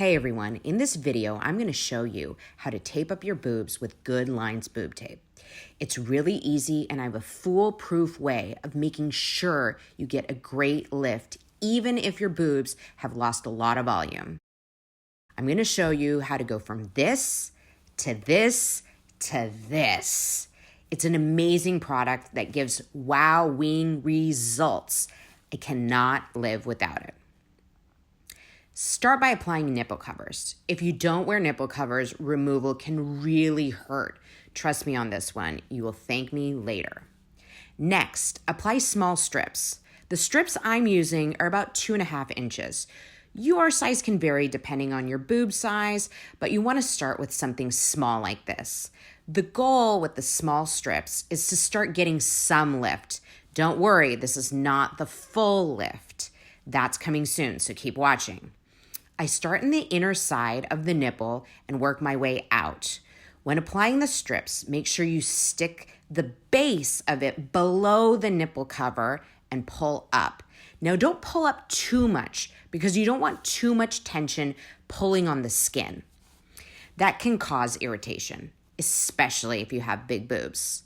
Hey everyone, in this video, I'm going to show you how to tape up your boobs with Good Lines boob tape. It's really easy and I have a foolproof way of making sure you get a great lift even if your boobs have lost a lot of volume. I'm going to show you how to go from this to this to this. It's an amazing product that gives wowing results. I cannot live without it. Start by applying nipple covers. If you don't wear nipple covers, removal can really hurt. Trust me on this one. You will thank me later. Next, apply small strips. The strips I'm using are about 2.5 inches. Your size can vary depending on your boob size, but you want to start with something small like this. The goal with the small strips is to start getting some lift. Don't worry, this is not the full lift. That's coming soon, so keep watching. I start in the inner side of the nipple and work my way out. When applying the strips, make sure you stick the base of it below the nipple cover and pull up. Now, don't pull up too much because you don't want too much tension pulling on the skin. That can cause irritation, especially if you have big boobs.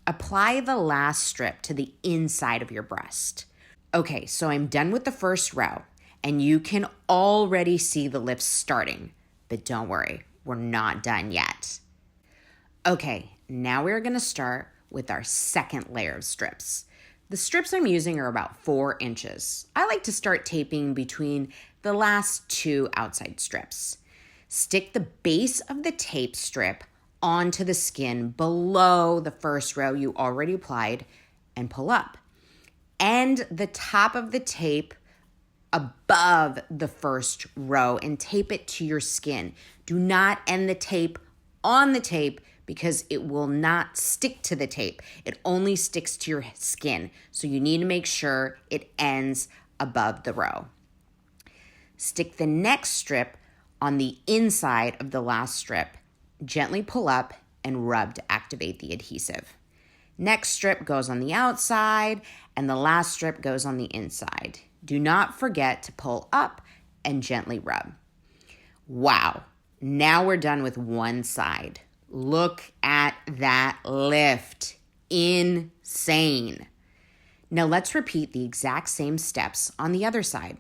Apply the last strip to the inside of your breast. Okay, so I'm done with the first row. And you can already see the lift starting, but don't worry, we're not done yet. Okay, now we're gonna start with our second layer of strips. The strips I'm using are about 4 inches. I like to start taping between the last 2 outside strips. Stick the base of the tape strip onto the skin below the first row you already applied and pull up. End the top of the tape above the first row and tape it to your skin. Do not end the tape on the tape because it will not stick to the tape. It only sticks to your skin. So you need to make sure it ends above the row. Stick the next strip on the inside of the last strip. Gently pull up and rub to activate the adhesive. Next strip goes on the outside and the last strip goes on the inside. Do not forget to pull up and gently rub. Wow, now we're done with one side. Look at that lift. Insane. Now let's repeat the exact same steps on the other side.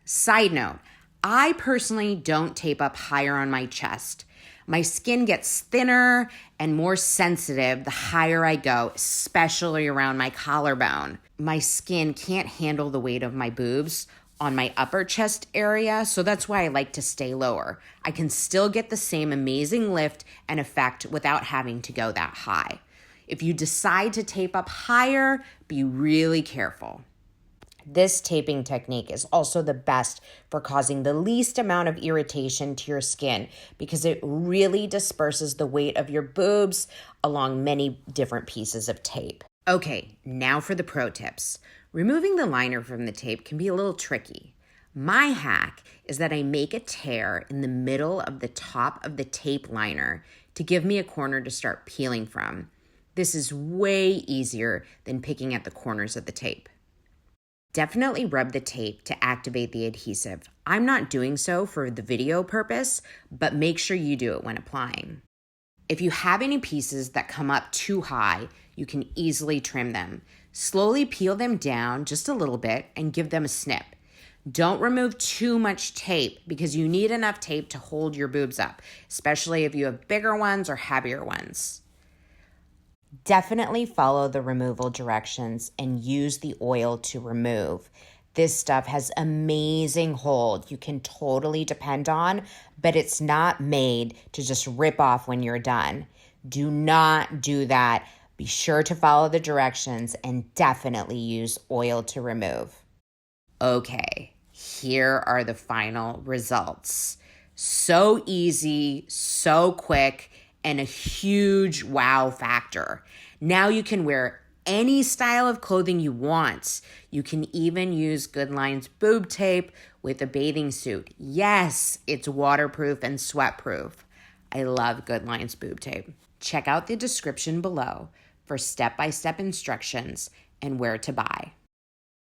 Side note, I personally don't tape up higher on my chest. My skin gets thinner and more sensitive the higher I go, especially around my collarbone. My skin can't handle the weight of my boobs on my upper chest area, so that's why I like to stay lower. I can still get the same amazing lift and effect without having to go that high. If you decide to tape up higher, be really careful. This taping technique is also the best for causing the least amount of irritation to your skin because it really disperses the weight of your boobs along many different pieces of tape. Okay, now for the pro tips. Removing the liner from the tape can be a little tricky. My hack is that I make a tear in the middle of the top of the tape liner to give me a corner to start peeling from. This is way easier than picking at the corners of the tape. Definitely rub the tape to activate the adhesive. I'm not doing so for the video purpose, but make sure you do it when applying. If you have any pieces that come up too high, you can easily trim them. Slowly peel them down just a little bit and give them a snip. Don't remove too much tape because you need enough tape to hold your boobs up, especially if you have bigger ones or heavier ones. Definitely follow the removal directions and use the oil to remove. This stuff has amazing hold you can totally depend on, but it's not made to just rip off when you're done. Do not do that. Be sure to follow the directions and definitely use oil to remove. Okay, here are the final results. So easy, so quick, and a huge wow factor. Now you can wear any style of clothing you want. You can even use Good Lines boob tape with a bathing suit. Yes, it's waterproof and sweatproof. I love Good Lines boob tape. Check out the description below for step-by-step instructions and where to buy.